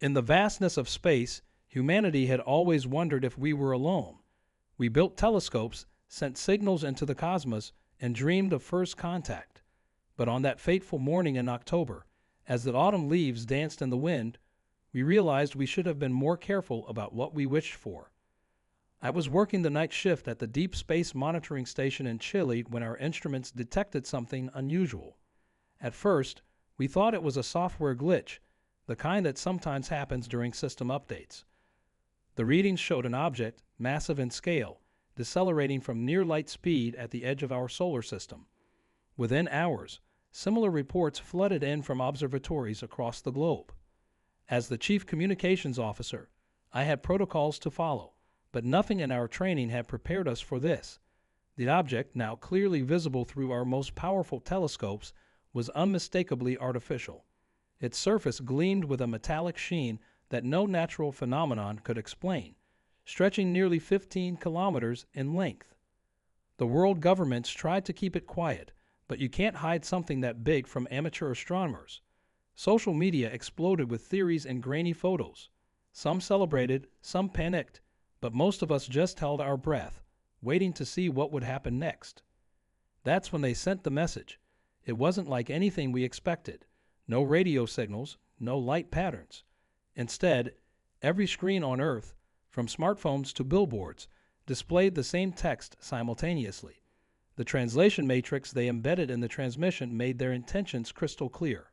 In the vastness of space, humanity had always wondered if we were alone. We built telescopes, sent signals into the cosmos, and dreamed of first contact. But on that fateful morning in October, as the autumn leaves danced in the wind, we realized we should have been more careful about what we wished for. I was working the night shift at the Deep Space Monitoring Station in Chile when our instruments detected something unusual. At first, we thought it was a software glitch, the kind that sometimes happens during system updates. The readings showed an object, massive in scale, decelerating from near light speed at the edge of our solar system. Within hours, similar reports flooded in from observatories across the globe. As the chief communications officer, I had protocols to follow, but nothing in our training had prepared us for this. The object, now clearly visible through our most powerful telescopes, was unmistakably artificial. Its surface gleamed with a metallic sheen that no natural phenomenon could explain, stretching nearly 15 kilometers in length. The world governments tried to keep it quiet, but you can't hide something that big from amateur astronomers. Social media exploded with theories and grainy photos. Some celebrated, some panicked, but most of us just held our breath, waiting to see what would happen next. That's when they sent the message. It wasn't like anything we expected. No radio signals, no light patterns. Instead, every screen on Earth, from smartphones to billboards, displayed the same text simultaneously. The translation matrix they embedded in the transmission made their intentions crystal clear.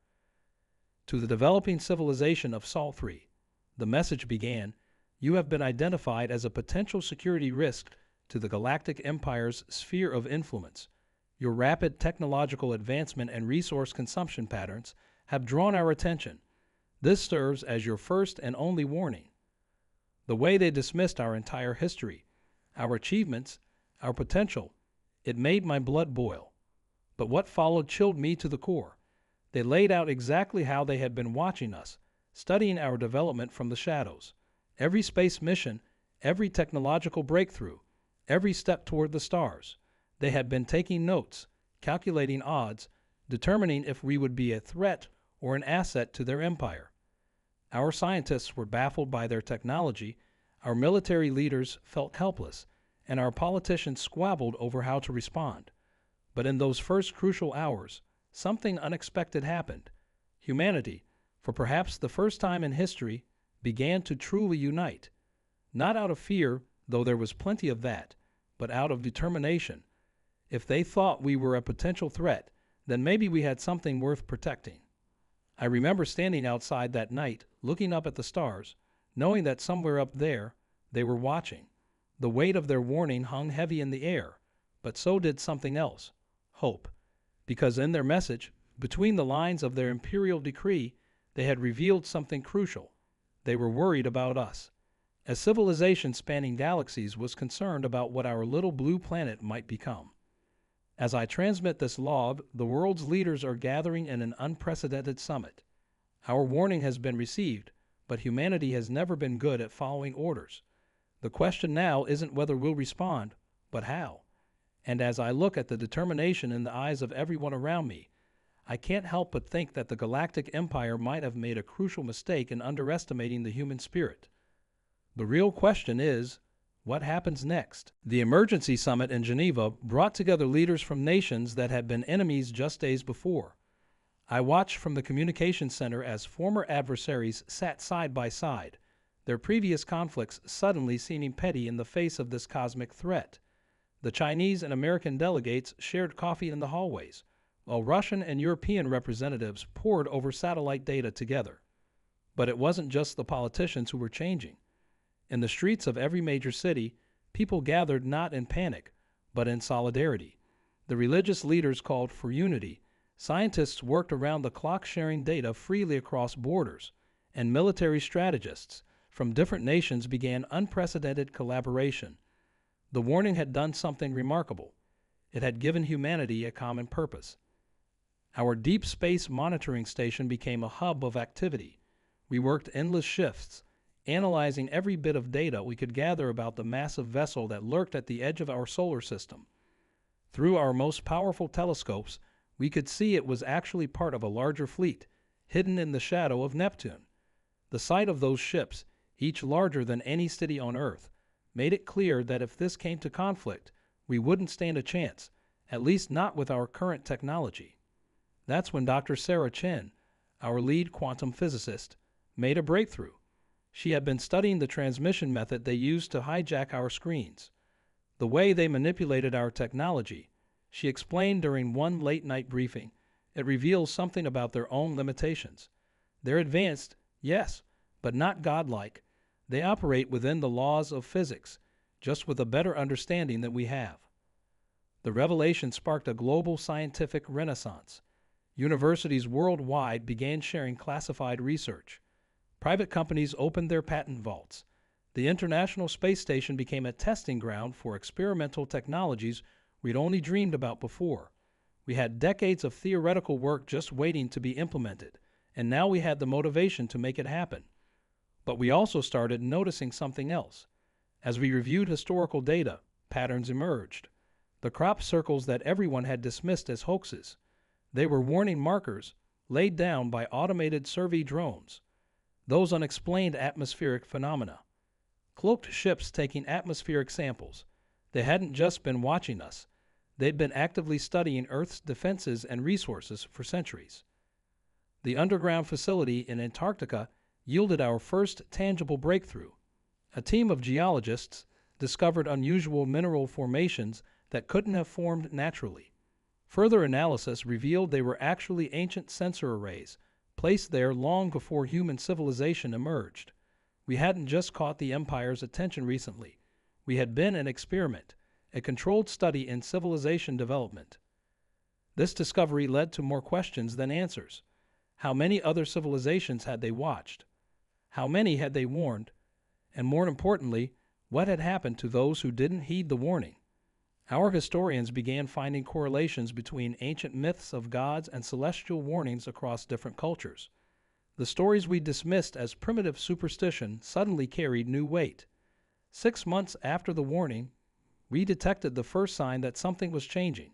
To the developing civilization of Sol 3, the message began, "You have been identified as a potential security risk to the Galactic Empire's sphere of influence. Your rapid technological advancement and resource consumption patterns have drawn our attention. This serves as your first and only warning." The way they dismissed our entire history, our achievements, our potential, it made my blood boil. But what followed chilled me to the core. They laid out exactly how they had been watching us, studying our development from the shadows. Every space mission, every technological breakthrough, every step toward the stars. They had been taking notes, calculating odds, determining if we would be a threat or an asset to their empire. Our scientists were baffled by their technology, our military leaders felt helpless, and our politicians squabbled over how to respond. But in those first crucial hours, something unexpected happened. Humanity, for perhaps the first time in history, began to truly unite. Not out of fear, though there was plenty of that, but out of determination. If they thought we were a potential threat, then maybe we had something worth protecting. I remember standing outside that night, looking up at the stars, knowing that somewhere up there, they were watching. The weight of their warning hung heavy in the air, but so did something else, hope. Because in their message, between the lines of their imperial decree, they had revealed something crucial. They were worried about us. A civilization spanning galaxies was concerned about what our little blue planet might become. As I transmit this log, the world's leaders are gathering in an unprecedented summit. Our warning has been received, but humanity has never been good at following orders. The question now isn't whether we'll respond, but how. And as I look at the determination in the eyes of everyone around me, I can't help but think that the Galactic Empire might have made a crucial mistake in underestimating the human spirit. The real question is, what happens next? The emergency summit in Geneva brought together leaders from nations that had been enemies just days before. I watched from the communications center as former adversaries sat side by side, their previous conflicts suddenly seeming petty in the face of this cosmic threat. The Chinese and American delegates shared coffee in the hallways, while Russian and European representatives pored over satellite data together. But it wasn't just the politicians who were changing. In the streets of every major city, people gathered not in panic, but in solidarity. The religious leaders called for unity, scientists worked around the clock sharing data freely across borders, and military strategists from different nations began unprecedented collaboration. The warning had done something remarkable. It had given humanity a common purpose. Our deep space monitoring station became a hub of activity. We worked endless shifts, analyzing every bit of data we could gather about the massive vessel that lurked at the edge of our solar system. Through our most powerful telescopes, we could see it was actually part of a larger fleet, hidden in the shadow of Neptune. The sight of those ships, each larger than any city on Earth, made it clear that if this came to conflict, we wouldn't stand a chance, at least not with our current technology. That's when Dr. Sarah Chen, our lead quantum physicist, made a breakthrough. She had been studying the transmission method they used to hijack our screens. The way they manipulated our technology, she explained during one late-night briefing, it reveals something about their own limitations. They're advanced, yes, but not godlike. They operate within the laws of physics, just with a better understanding than we have. The revelation sparked a global scientific renaissance. Universities worldwide began sharing classified research. Private companies opened their patent vaults. The International Space Station became a testing ground for experimental technologies we'd only dreamed about before. We had decades of theoretical work just waiting to be implemented, and now we had the motivation to make it happen. But we also started noticing something else. As we reviewed historical data, patterns emerged. The crop circles that everyone had dismissed as hoaxes. They were warning markers laid down by automated survey drones. Those unexplained atmospheric phenomena. Cloaked ships taking atmospheric samples. They hadn't just been watching us. They'd been actively studying Earth's defenses and resources for centuries. The underground facility in Antarctica yielded our first tangible breakthrough. A team of geologists discovered unusual mineral formations that couldn't have formed naturally. Further analysis revealed they were actually ancient sensor arrays, placed there long before human civilization emerged. We hadn't just caught the Empire's attention recently. We had been an experiment, a controlled study in civilization development. This discovery led to more questions than answers. How many other civilizations had they watched? How many had they warned? And more importantly, what had happened to those who didn't heed the warning? Our historians began finding correlations between ancient myths of gods and celestial warnings across different cultures. The stories we dismissed as primitive superstition suddenly carried new weight. 6 months after the warning, we detected the first sign that something was changing.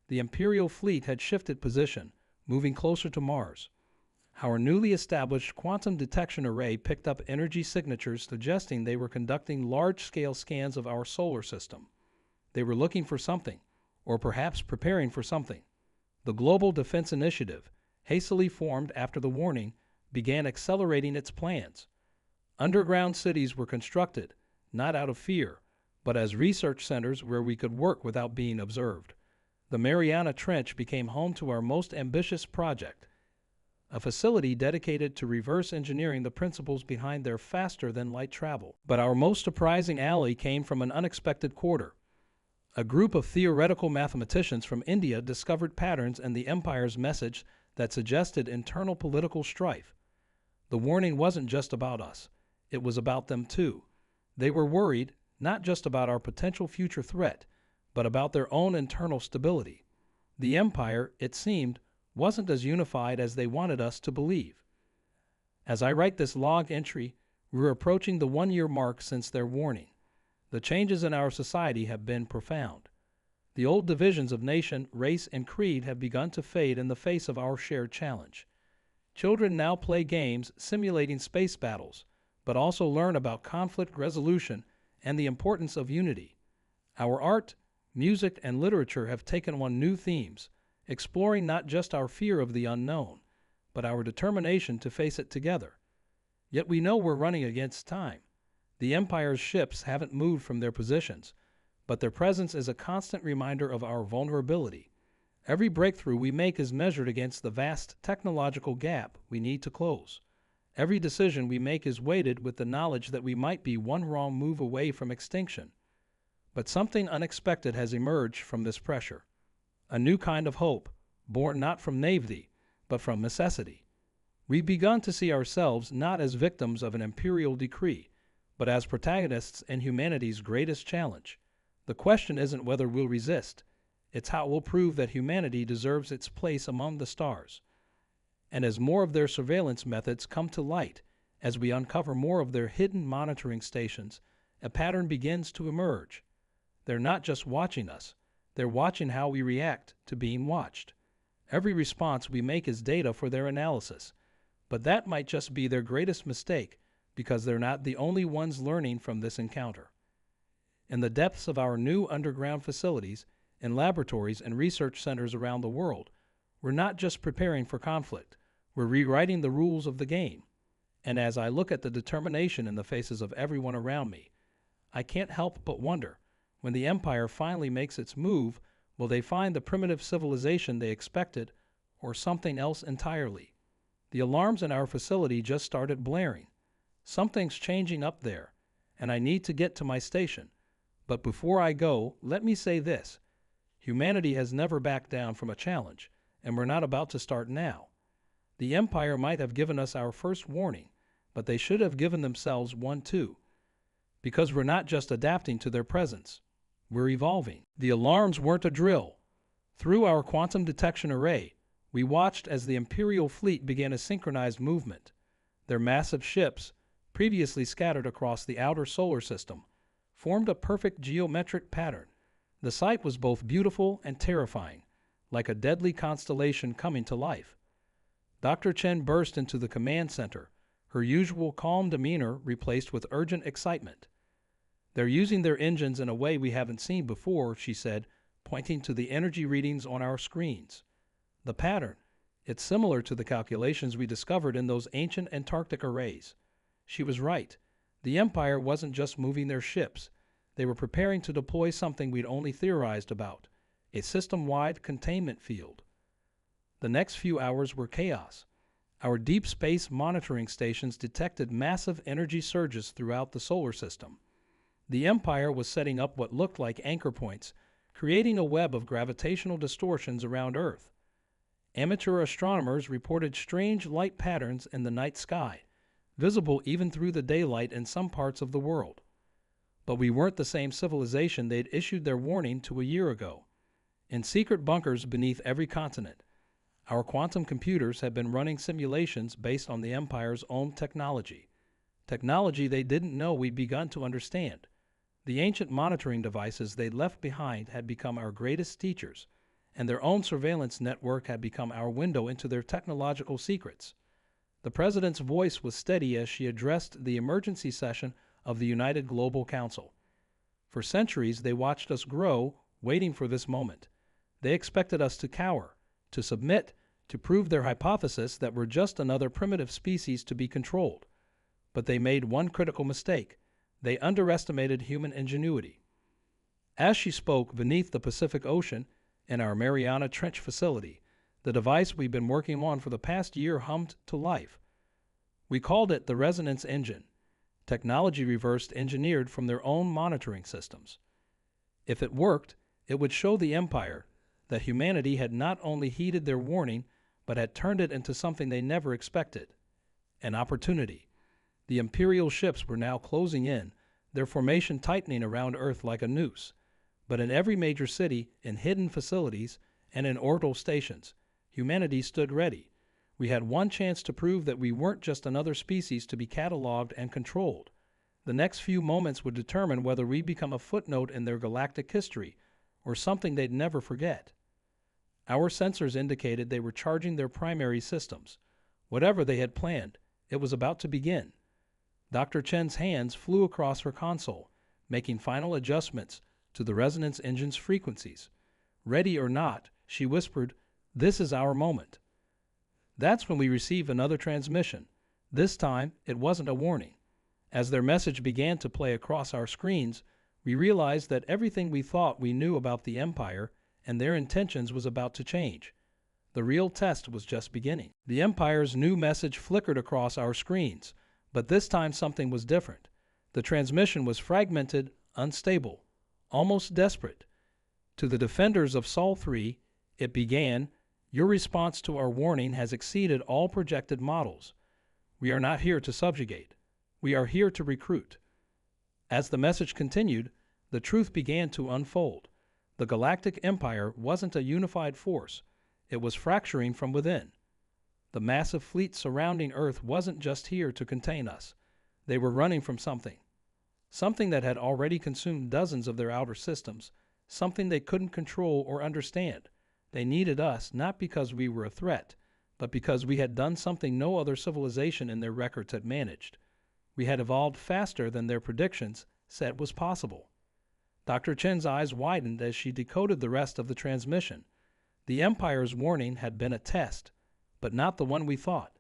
The Imperial fleet had shifted position, moving closer to Mars. Our newly established quantum detection array picked up energy signatures suggesting they were conducting large-scale scans of our solar system. They were looking for something, or perhaps preparing for something. The Global Defense Initiative, hastily formed after the warning, began accelerating its plans. Underground cities were constructed, not out of fear, but as research centers where we could work without being observed. The Mariana Trench became home to our most ambitious project, a facility dedicated to reverse engineering the principles behind their faster-than-light travel. But our most surprising ally came from an unexpected quarter. A group of theoretical mathematicians from India discovered patterns in the Empire's message that suggested internal political strife. The warning wasn't just about us. It was about them too. They were worried, not just about our potential future threat, but about their own internal stability. The Empire, it seemed, wasn't as unified as they wanted us to believe. As I write this log entry, we're approaching the 1-year mark since their warning. The changes in our society have been profound. The old divisions of nation, race, and creed have begun to fade in the face of our shared challenge. Children now play games simulating space battles, but also learn about conflict resolution and the importance of unity. Our art, music, and literature have taken on new themes, exploring not just our fear of the unknown, but our determination to face it together. Yet we know we're running against time. The Empire's ships haven't moved from their positions, but their presence is a constant reminder of our vulnerability. Every breakthrough we make is measured against the vast technological gap we need to close. Every decision we make is weighted with the knowledge that we might be one wrong move away from extinction. But something unexpected has emerged from this pressure. A new kind of hope, born not from naivety, but from necessity. We've begun to see ourselves not as victims of an imperial decree, but as protagonists in humanity's greatest challenge. The question isn't whether we'll resist, it's how we'll prove that humanity deserves its place among the stars. And as more of their surveillance methods come to light, as we uncover more of their hidden monitoring stations, a pattern begins to emerge. They're not just watching us, they're watching how we react to being watched. Every response we make is data for their analysis, But that might just be their greatest mistake, because they're not the only ones learning from this encounter. In the depths of our new underground facilities, in laboratories and research centers around the world, we're not just preparing for conflict, we're rewriting the rules of the game. And as I look at the determination in the faces of everyone around me, I can't help but wonder, when the Empire finally makes its move, will they find the primitive civilization they expected, or something else entirely? The alarms in our facility just started blaring. Something's changing up there, and I need to get to my station. But before I go, let me say this. Humanity has never backed down from a challenge, and we're not about to start now. The Empire might have given us our first warning, but they should have given themselves one too. Because we're not just adapting to their presence, we're evolving. The alarms weren't a drill. Through our quantum detection array, we watched as the Imperial fleet began a synchronized movement. Their massive ships, previously scattered across the outer solar system, formed a perfect geometric pattern. The sight was both beautiful and terrifying, like a deadly constellation coming to life. Dr. Chen burst into the command center, her usual calm demeanor replaced with urgent excitement. "They're using their engines in a way we haven't seen before," she said, pointing to the energy readings on our screens. "The pattern, it's similar to the calculations we discovered in those ancient Antarctic arrays." She was right. The Empire wasn't just moving their ships. They were preparing to deploy something we'd only theorized about, a system-wide containment field. The next few hours were chaos. Our deep space monitoring stations detected massive energy surges throughout the solar system. The Empire was setting up what looked like anchor points, creating a web of gravitational distortions around Earth. Amateur astronomers reported strange light patterns in the night sky, visible even through the daylight in some parts of the world. But we weren't the same civilization they'd issued their warning to a year ago. In secret bunkers beneath every continent, our quantum computers had been running simulations based on the Empire's own technology. Technology they didn't know we'd begun to understand. The ancient monitoring devices they'd left behind had become our greatest teachers, and their own surveillance network had become our window into their technological secrets. The President's voice was steady as she addressed the emergency session of the United Global Council. For centuries, they watched us grow, waiting for this moment. They expected us to cower, to submit, to prove their hypothesis that we're just another primitive species to be controlled. But they made one critical mistake. They underestimated human ingenuity. As she spoke beneath the Pacific Ocean, in our Mariana Trench facility, the device we've been working on for the past year hummed to life. We called it the resonance engine, technology reversed engineered from their own monitoring systems. If it worked, it would show the Empire that humanity had not only heeded their warning, but had turned it into something they never expected, an opportunity. The Imperial ships were now closing in, their formation tightening around Earth like a noose. But in every major city, in hidden facilities, and in orbital stations, humanity stood ready. We had one chance to prove that we weren't just another species to be cataloged and controlled. The next few moments would determine whether we become a footnote in their galactic history, or something they'd never forget. Our sensors indicated they were charging their primary systems. Whatever they had planned, it was about to begin. Dr. Chen's hands flew across her console, making final adjustments to the resonance engine's frequencies. "Ready or not," she whispered, "this is our moment." That's when we received another transmission. This time, it wasn't a warning. As their message began to play across our screens, we realized that everything we thought we knew about the Empire and their intentions was about to change. The real test was just beginning. The Empire's new message flickered across our screens, but this time something was different. The transmission was fragmented, unstable, almost desperate. To the defenders of Sol 3, it began, "Your response to our warning has exceeded all projected models. We are not here to subjugate. We are here to recruit." As the message continued, the truth began to unfold. The Galactic Empire wasn't a unified force. It was fracturing from within. The massive fleet surrounding Earth wasn't just here to contain us. They were running from something. Something that had already consumed dozens of their outer systems. Something they couldn't control or understand. They needed us not because we were a threat, but because we had done something no other civilization in their records had managed. We had evolved faster than their predictions said was possible. Dr. Chen's eyes widened as she decoded the rest of the transmission. The Empire's warning had been a test, but not the one we thought.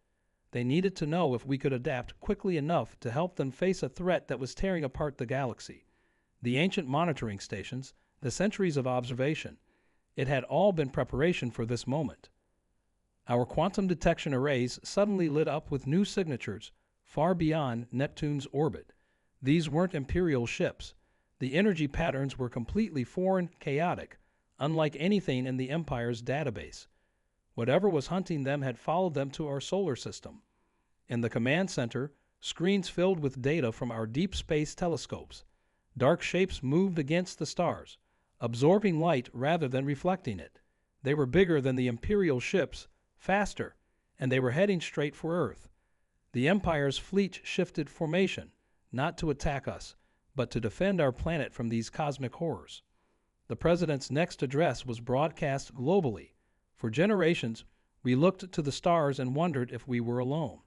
They needed to know if we could adapt quickly enough to help them face a threat that was tearing apart the galaxy. The ancient monitoring stations, the centuries of observation, it had all been preparation for this moment. Our quantum detection arrays suddenly lit up with new signatures far beyond Neptune's orbit. These weren't Imperial ships. The energy patterns were completely foreign, chaotic, unlike anything in the Empire's database. Whatever was hunting them had followed them to our solar system. In the command center, screens filled with data from our deep space telescopes. Dark shapes moved against the stars, absorbing light rather than reflecting it. They were bigger than the Imperial ships, faster, and they were heading straight for Earth. The Empire's fleet shifted formation, not to attack us, but to defend our planet from these cosmic horrors. The President's next address was broadcast globally. For generations, we looked to the stars and wondered if we were alone.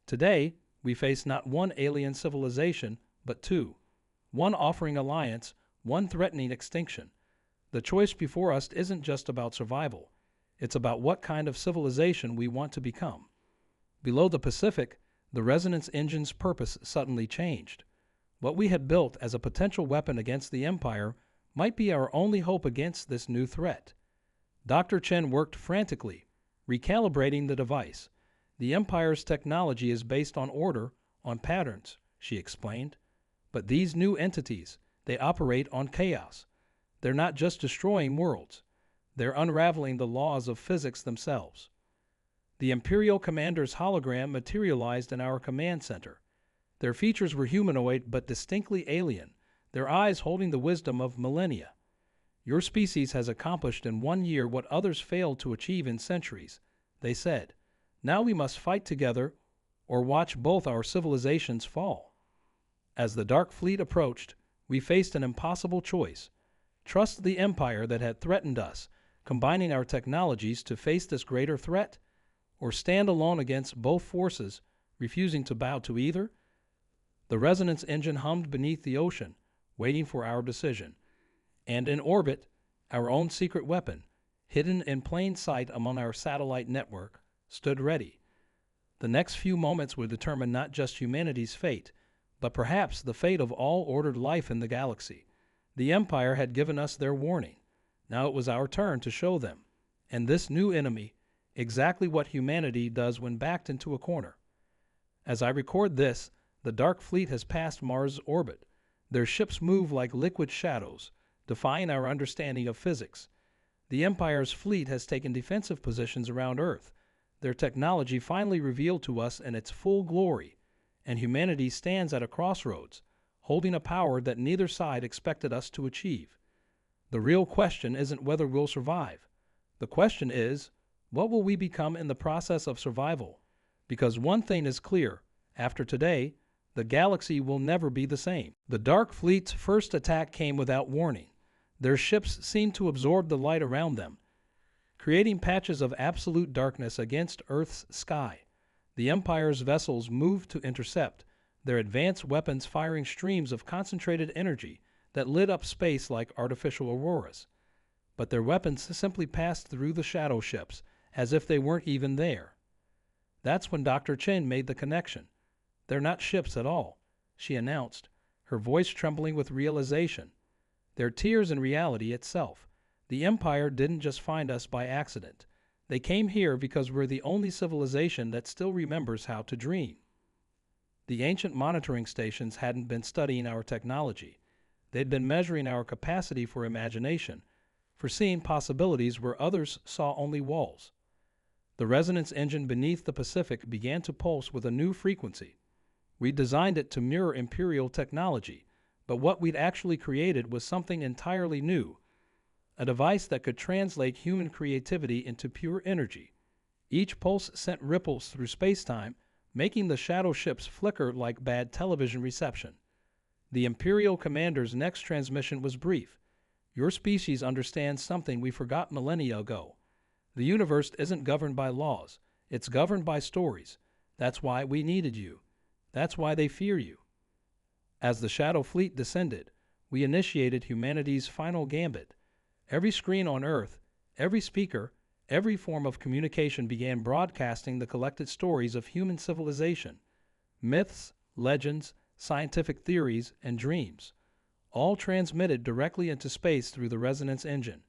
Today, we face not one alien civilization, but two. One offering alliance, one threatening extinction. The choice before us isn't just about survival. It's about what kind of civilization we want to become. Below the Pacific, the resonance engine's purpose suddenly changed. What we had built as a potential weapon against the Empire might be our only hope against this new threat. Dr. Chen worked frantically, recalibrating the device. The Empire's technology is based on order, on patterns, she explained. But these new entities, they operate on chaos. They're not just destroying worlds. They're unraveling the laws of physics themselves. The Imperial commander's hologram materialized in our command center. Their features were humanoid but distinctly alien, their eyes holding the wisdom of millennia. Your species has accomplished in 1 year what others failed to achieve in centuries, they said. Now we must fight together or watch both our civilizations fall. As the Dark Fleet approached, we faced an impossible choice. Trust the Empire that had threatened us, combining our technologies to face this greater threat, or stand alone against both forces, refusing to bow to either? The resonance engine hummed beneath the ocean, waiting for our decision. And in orbit, our own secret weapon, hidden in plain sight among our satellite network, stood ready. The next few moments would determine not just humanity's fate, but perhaps the fate of all ordered life in the galaxy. The Empire had given us their warning. Now it was our turn to show them, and this new enemy, exactly what humanity does when backed into a corner. As I record this, the Dark Fleet has passed Mars' orbit. Their ships move like liquid shadows, defying our understanding of physics. The Empire's fleet has taken defensive positions around Earth, their technology finally revealed to us in its full glory, and humanity stands at a crossroads, holding a power that neither side expected us to achieve. The real question isn't whether we'll survive. The question is, what will we become in the process of survival? Because one thing is clear, after today, the galaxy will never be the same. The Dark Fleet's first attack came without warning. Their ships seemed to absorb the light around them, creating patches of absolute darkness against Earth's sky. The Empire's vessels moved to intercept, their advanced weapons firing streams of concentrated energy that lit up space like artificial auroras. But their weapons simply passed through the shadow ships, as if they weren't even there. That's when Dr. Chen made the connection. They're not ships at all, she announced, her voice trembling with realization. They're tears in reality itself. The Empire didn't just find us by accident. They came here because we're the only civilization that still remembers how to dream. The ancient monitoring stations hadn't been studying our technology. They'd been measuring our capacity for imagination, for seeing possibilities where others saw only walls. The resonance engine beneath the Pacific began to pulse with a new frequency. We designed it to mirror Imperial technology, but what we'd actually created was something entirely new, a device that could translate human creativity into pure energy. Each pulse sent ripples through space-time, making the shadow ships flicker like bad television reception. The Imperial commander's next transmission was brief. Your species understands something we forgot millennia ago. The universe isn't governed by laws. It's governed by stories. That's why we needed you. That's why they fear you. As the Shadow Fleet descended, we initiated humanity's final gambit. Every screen on Earth, every speaker, every form of communication began broadcasting the collected stories of human civilization, myths, legends, scientific theories, and dreams, all transmitted directly into space through the resonance engine.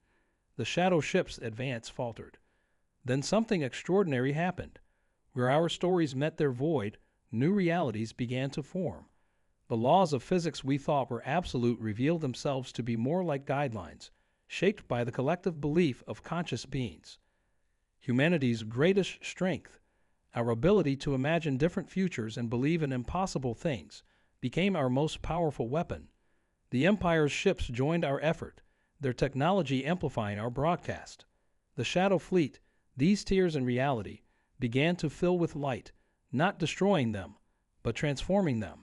The shadow ship's advance faltered. Then something extraordinary happened. Where our stories met their void, new realities began to form. The laws of physics we thought were absolute revealed themselves to be more like guidelines, shaped by the collective belief of conscious beings. Humanity's greatest strength, our ability to imagine different futures and believe in impossible things, became our most powerful weapon. The Empire's ships joined our effort, their technology amplifying our broadcast. The Shadow Fleet, these tiers in reality, began to fill with light, not destroying them, but transforming them.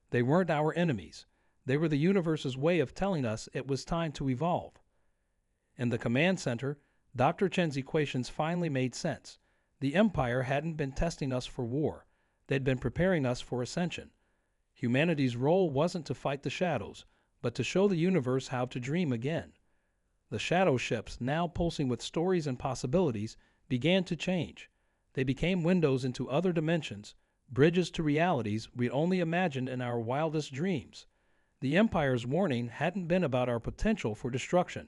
They weren't our enemies. They were the universe's way of telling us it was time to evolve. In the command center, Dr. Chen's equations finally made sense. The Empire hadn't been testing us for war. They'd been preparing us for ascension. Humanity's role wasn't to fight the shadows, but to show the universe how to dream again. The shadow ships, now pulsing with stories and possibilities, began to change. They became windows into other dimensions, bridges to realities we'd only imagined in our wildest dreams. The Empire's warning hadn't been about our potential for destruction.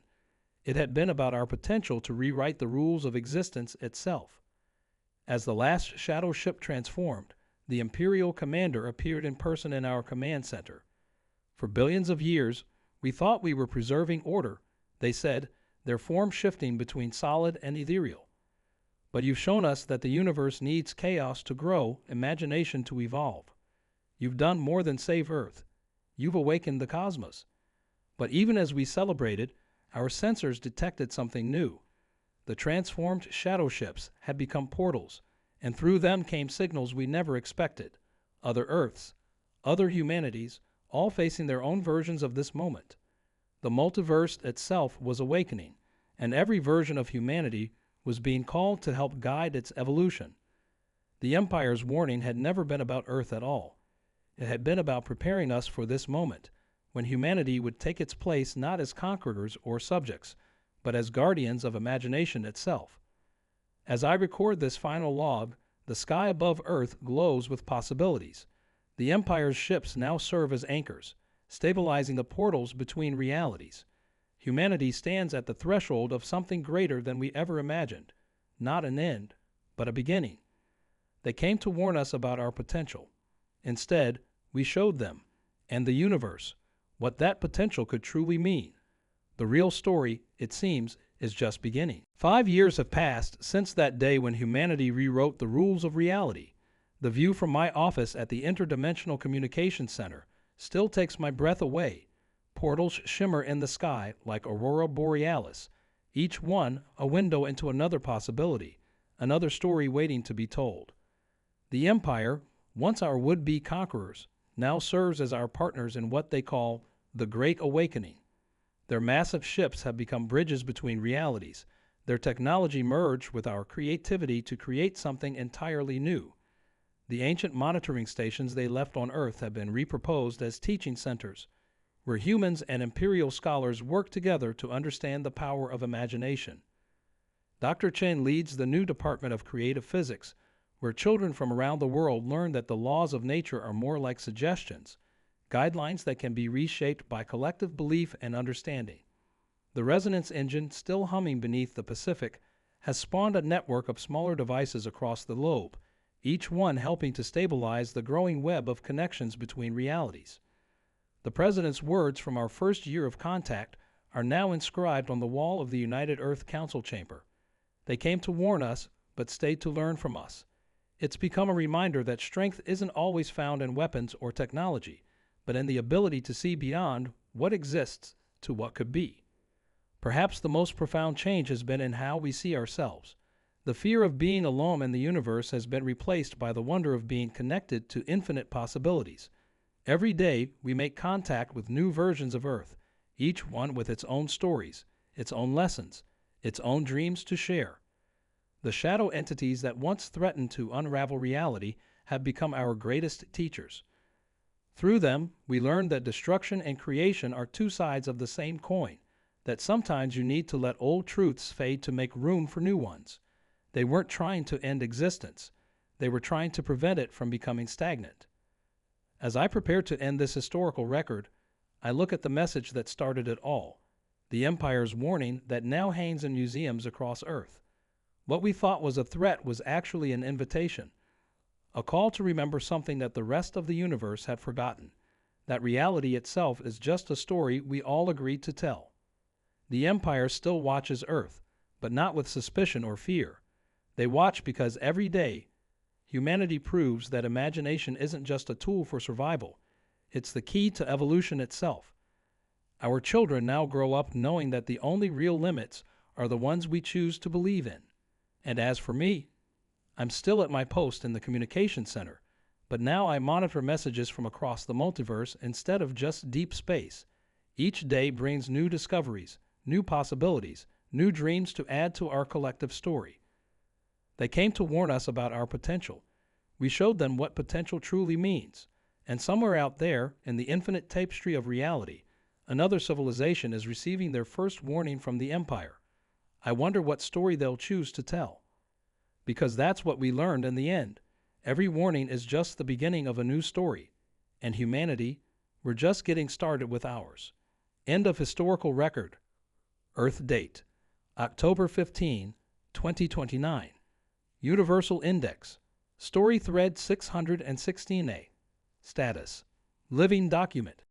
It had been about our potential to rewrite the rules of existence itself. As the last shadow ship transformed, the Imperial commander appeared in person in our command center. For billions of years, we thought we were preserving order, they said, their form shifting between solid and ethereal. But you've shown us that the universe needs chaos to grow, imagination to evolve. You've done more than save Earth. You've awakened the cosmos. But even as we celebrated, our sensors detected something new. The transformed shadow ships had become portals, and through them came signals we never expected. Other Earths, other humanities, all facing their own versions of this moment. The multiverse itself was awakening, and every version of humanity was being called to help guide its evolution. The Empire's warning had never been about Earth at all. It had been about preparing us for this moment, when humanity would take its place not as conquerors or subjects, but as guardians of imagination itself. As I record this final log, the sky above Earth glows with possibilities. The Empire's ships now serve as anchors, stabilizing the portals between realities. Humanity stands at the threshold of something greater than we ever imagined, not an end, but a beginning. They came to warn us about our potential. Instead, we showed them, and the universe, what that potential could truly mean. The real story, it seems, is just beginning. 5 years have passed since that day when humanity rewrote the rules of reality. The view from my office at the Interdimensional Communications Center still takes my breath away. Portals shimmer in the sky like aurora borealis, each one a window into another possibility, another story waiting to be told. The Empire, once our would-be conquerors, now serves as our partners in what they call the Great Awakening. Their massive ships have become bridges between realities. Their technology merged with our creativity to create something entirely new. The ancient monitoring stations they left on Earth have been repurposed as teaching centers, where humans and imperial scholars work together to understand the power of imagination. Dr. Chen leads the new Department of Creative Physics, where children from around the world learn that the laws of nature are more like suggestions, guidelines that can be reshaped by collective belief and understanding. The resonance engine, still humming beneath the Pacific, has spawned a network of smaller devices across the globe, each one helping to stabilize the growing web of connections between realities. The President's words from our first year of contact are now inscribed on the wall of the United Earth Council chamber. They came to warn us, but stayed to learn from us. It's become a reminder that strength isn't always found in weapons or technology, but in the ability to see beyond what exists to what could be. Perhaps the most profound change has been in how we see ourselves. The fear of being alone in the universe has been replaced by the wonder of being connected to infinite possibilities. Every day, we make contact with new versions of Earth, each one with its own stories, its own lessons, its own dreams to share. The shadow entities that once threatened to unravel reality have become our greatest teachers. Through them, we learned that destruction and creation are two sides of the same coin, that sometimes you need to let old truths fade to make room for new ones. They weren't trying to end existence. They were trying to prevent it from becoming stagnant. As I prepare to end this historical record, I look at the message that started it all, the Empire's warning that now hangs in museums across Earth. What we thought was a threat was actually an invitation, a call to remember something that the rest of the universe had forgotten, that reality itself is just a story we all agreed to tell. The Empire still watches Earth, but not with suspicion or fear. They watch because every day, humanity proves that imagination isn't just a tool for survival, it's the key to evolution itself. Our children now grow up knowing that the only real limits are the ones we choose to believe in. And as for me, I'm still at my post in the communication center, but now I monitor messages from across the multiverse instead of just deep space. Each day brings new discoveries, new possibilities, new dreams to add to our collective story. They came to warn us about our potential. We showed them what potential truly means. And somewhere out there, in the infinite tapestry of reality, another civilization is receiving their first warning from the Empire. I wonder what story they'll choose to tell. Because that's what we learned in the end. Every warning is just the beginning of a new story. And humanity, we're just getting started with ours. End of historical record. Earth date, October 15, 2029. Universal Index, Story Thread 616A. Status, Living Document.